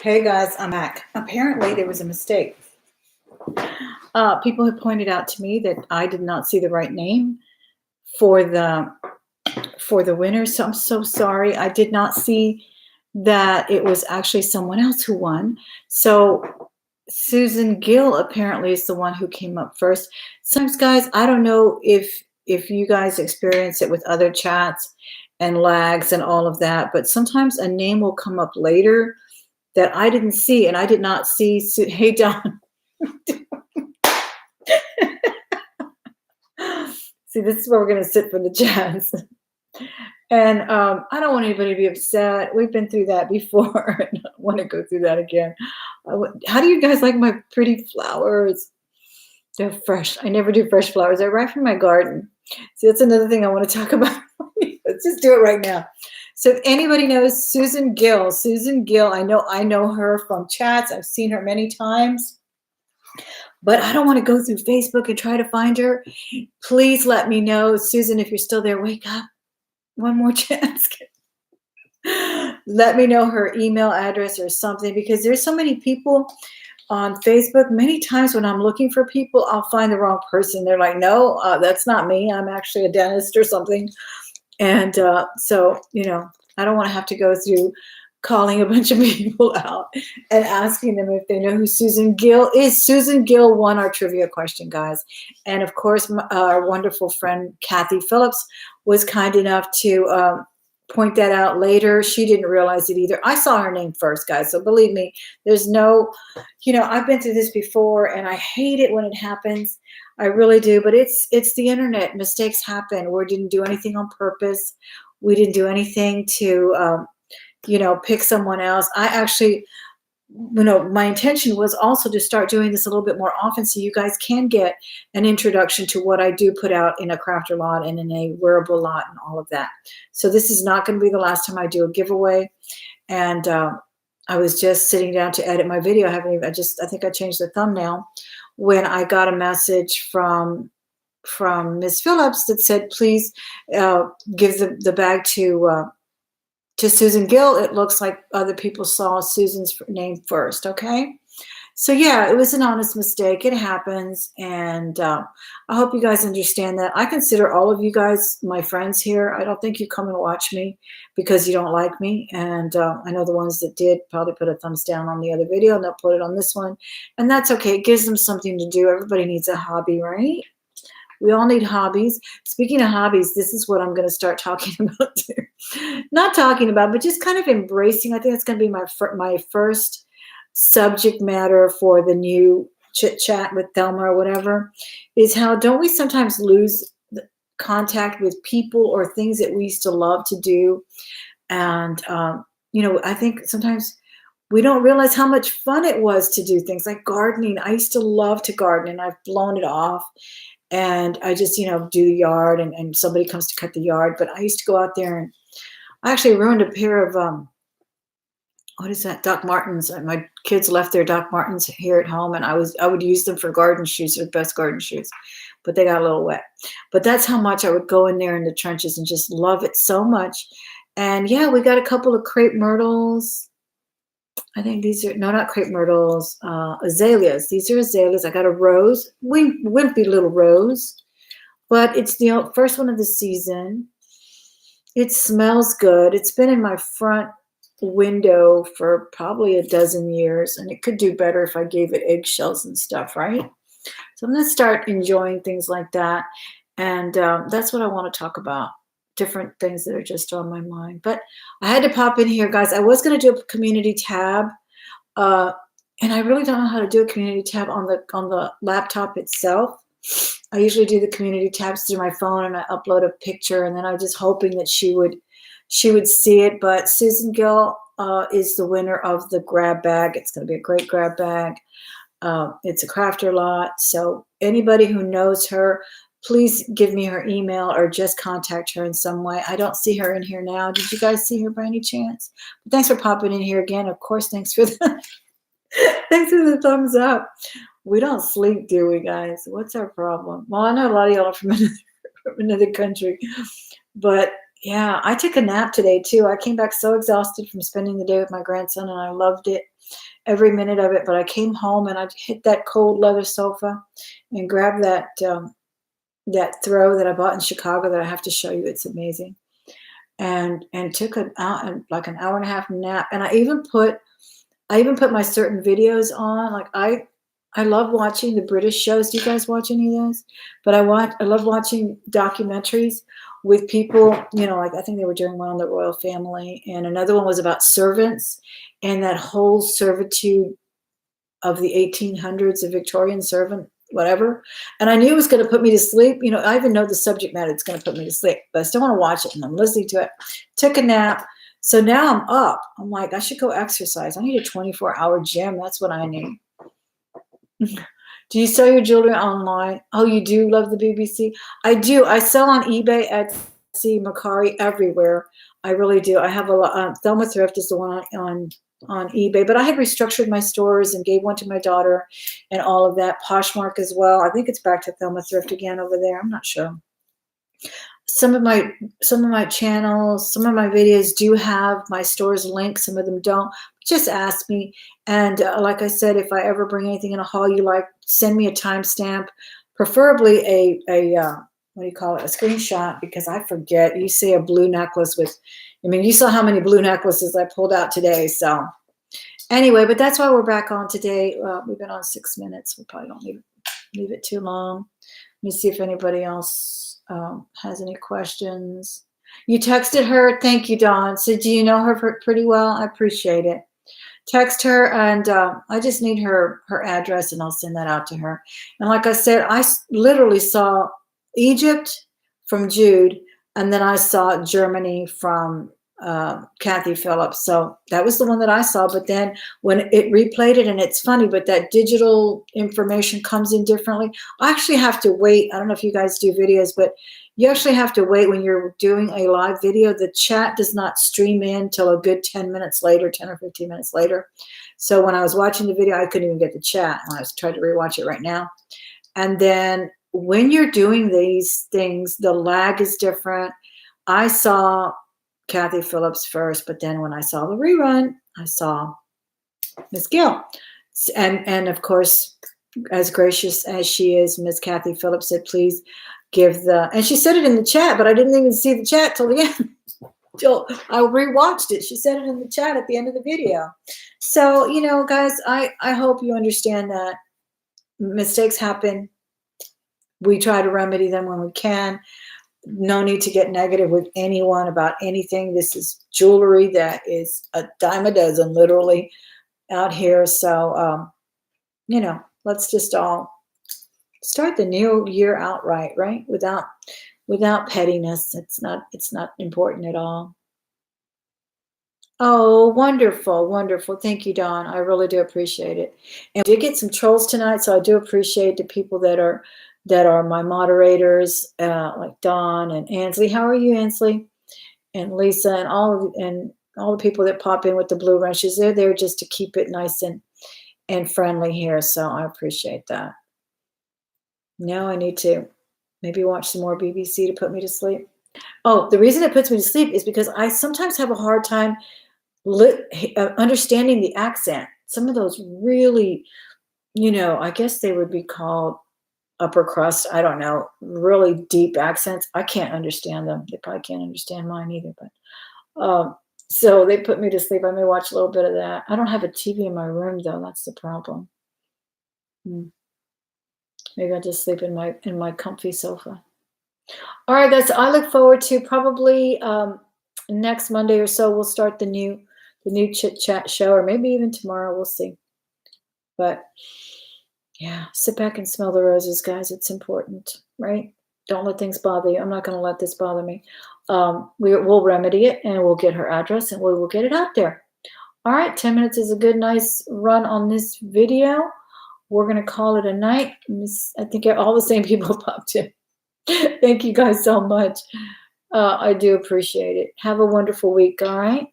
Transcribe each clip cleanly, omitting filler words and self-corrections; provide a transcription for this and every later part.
Hey guys, I'm back. Apparently there was a mistake. People have pointed out to me that I did not see the right name for the winner. So I'm so sorry. I did not see that it was actually someone else who won. So Susan Gill apparently is the one who came up first. Sometimes, guys, I don't know if you guys experience it with other chats and lags and all of that, but sometimes a name will come up later that I didn't see, and I did not see. Hey, Don. See, this is where we're going to sit for the chats. And I don't want anybody to be upset. We've been through that before. I don't want to go through that again. How do you guys like my pretty flowers? They're fresh. I never do fresh flowers. They're right from my garden. See, that's another thing I want to talk about. Let's just do it right now. So if anybody knows Susan Gill, I know her from chats. I've seen her many times. But I don't want to go through Facebook and try to find her. Please let me know. Susan, if you're still there, wake up. One more chance. Let me know her email address or something, because there's so many people on Facebook. Many times when I'm looking for people, I'll find the wrong person. They're like, no, that's not me. I'm actually a dentist or something. And so, I don't want to have to go through calling a bunch of people out and asking them if they know who Susan Gill is. Susan Gill won our trivia question, guys. And of course, our wonderful friend, Kathy Phillips, was kind enough to point that out later. She didn't realize it either. I saw her name first, guys. So believe me, there's no, I've been through this before and I hate it when it happens. I really do. But it's the internet. Mistakes happen. We didn't do anything on purpose. We didn't do anything to, pick someone else. I actually, my intention was also to start doing this a little bit more often so you guys can get an introduction to what I do put out in a crafter lot and in a wearable lot and all of that. So this is not going to be the last time I do a giveaway. And I was just sitting down to edit my video. I think I changed the thumbnail when I got a message from Ms. Phillips that said, please give the bag to Susan Gill. It looks like other people saw Susan's name first, okay? So yeah, it was an honest mistake. It happens, and I hope you guys understand that. I consider all of you guys my friends here. I don't think you come and watch me because you don't like me, and I know the ones that did probably put a thumbs down on the other video, and they'll put it on this one, and that's okay. It gives them something to do. Everybody needs a hobby, right? We all need hobbies. Speaking of hobbies, this is what I'm going to start talking about too. Not talking about, but just kind of embracing. I think it's going to be my first subject matter for the new chit chat with Thelma or whatever, is how don't we sometimes lose contact with people or things that we used to love to do? And, I think sometimes we don't realize how much fun it was to do things like gardening. I used to love to garden, and I've blown it off. And I just, do the yard, and somebody comes to cut the yard. But I used to go out there, and I actually ruined a pair of, what is that, Doc Martens. My kids left their Doc Martens here at home, and I would use them for garden shoes. They're the best garden shoes, but they got a little wet. But that's how much I would go in there in the trenches and just love it so much. And yeah, we got a couple of crepe myrtles. I think these are, no, not crepe myrtles, azaleas. These are azaleas. I got a rose, wimpy little rose, but it's the first one of the season. It smells good. It's been in my front window for probably a dozen years, and it could do better if I gave it eggshells and stuff, right? So I'm going to start enjoying things like that, and that's what I want to talk about. Different things that are just on my mind. But I had to pop in here, guys. I was going to do a community tab, and I really don't know how to do a community tab on the laptop itself. I usually do the community tabs through my phone, and I upload a picture, and then I'm just hoping that she would see it. But Susan Gill is the winner of the grab bag. It's going to be a great grab bag. It's a crafter lot. So anybody who knows her, please give me her email or just contact her in some way. I don't see her in here now. Did you guys see her by any chance? But thanks for popping in here again. Of course, thanks for the thumbs up. We don't sleep, do we, guys? What's our problem? Well, I know a lot of y'all are from another country, but Yeah, I took a nap today too. I came back so exhausted from spending the day with my grandson, and I loved it, every minute of it. But I came home and I hit that cold leather sofa and grabbed that throw that I bought in Chicago that I have to show you. It's amazing. And took like an hour and a half nap. And I even put my certain videos on. Like I love watching the British shows. Do you guys watch any of those? But I love watching documentaries with people, like I think they were doing one on the royal family, and another one was about servants and that whole servitude of the 1800s, a Victorian servant, whatever. And I knew it was going to put me to sleep. I even know the subject matter, it's going to put me to sleep, but I still want to watch it. And I'm listening to it. Took a nap. So now I'm up. I'm like, I should go exercise. I need a 24-hour gym. That's what I need. Do you sell your jewelry online? Oh, you do love the BBC? I do. I sell on eBay, Etsy, Mercari, everywhere. I really do. I have a lot. Thelma Thrift is the one on eBay, but I had restructured my stores and gave one to my daughter and all of that. Poshmark as well. I think it's back to Thelma Thrift again over there. I'm not sure. Some of my channels, some of my videos do have my stores linked. Some of them don't. Just ask me. And like I said, if I ever bring anything in a haul you like, send me a timestamp, preferably a what do you call it? A screenshot, because I forget. You say a blue necklace with, you saw how many blue necklaces I pulled out today. So anyway, but that's why we're back on today. We've been on 6 minutes. We probably don't leave it too long. Let me see if anybody else has any questions. You texted her. Thank you, Dawn. So do you know her pretty well? I appreciate it. Text her, and I just need her address, and I'll send that out to her. And like I said, I literally saw Egypt from Jude, and then I saw Germany from Kathy Phillips. So that was the one that I saw. But then when it replayed it, and it's funny, but that digital information comes in differently. I actually have to wait. I don't know if you guys do videos, but you actually have to wait when you're doing a live video. The chat does not stream in till a good 10 minutes later, 10 or 15 minutes later. So when I was watching the video, I couldn't even get the chat. I was trying to rewatch it right now. And then when you're doing these things, the lag is different. I saw Kathy Phillips first, but then when I saw the rerun, I saw Miss Gill. And of course, as gracious as she is, Miss Kathy Phillips said, please give and she said it in the chat, but I didn't even see the chat till the end. Till I rewatched it. She said it in the chat at the end of the video. So, guys, I hope you understand that mistakes happen. We try to remedy them when we can. No need to get negative with anyone about anything. This is jewelry that is a dime a dozen, literally, out here. So, let's just all start the new year outright, right? Without pettiness. It's not important at all. Oh, wonderful, wonderful. Thank you, Dawn. I really do appreciate it. And we did get some trolls tonight, so I do appreciate the people that are my moderators, like Dawn and Ansley. How are you, Ansley? And Lisa and all the people that pop in with the blue wrenches. They're there just to keep it nice and friendly here. So I appreciate that. Now I need to maybe watch some more BBC to put me to sleep. Oh, the reason it puts me to sleep is because I sometimes have a hard time understanding the accent. Some of those really, I guess they would be called upper crust. I don't know, really deep accents. I can't understand them. They probably can't understand mine either. But so they put me to sleep. I may watch a little bit of that. I don't have a TV in my room though. That's the problem. Maybe I'll just sleep in my comfy sofa. All right, guys. I look forward to probably next Monday or so. We'll start the new chit chat show, or maybe even tomorrow. We'll see. But yeah, sit back and smell the roses, guys. It's important, right? Don't let things bother you. I'm not going to let this bother me. We'll remedy it, and we'll get her address, and we will get it out there. All right, 10 minutes is a good, nice run on this video. We're going to call it a night. I think all the same people popped in. Thank you guys so much. I do appreciate it. Have a wonderful week, all right?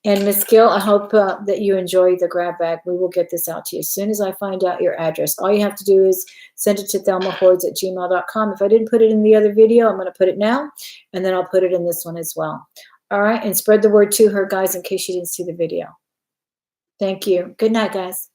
And Miss Gill, I hope that you enjoy the grab bag. We will get this out to you as soon as I find out your address. All you have to do is send it to thelmahoards@gmail.com. If I didn't put it in the other video, I'm going to put it now. and then I'll put it in this one as well. All right, and spread the word to her, guys, in case you didn't see the video. Thank you. Good night, guys.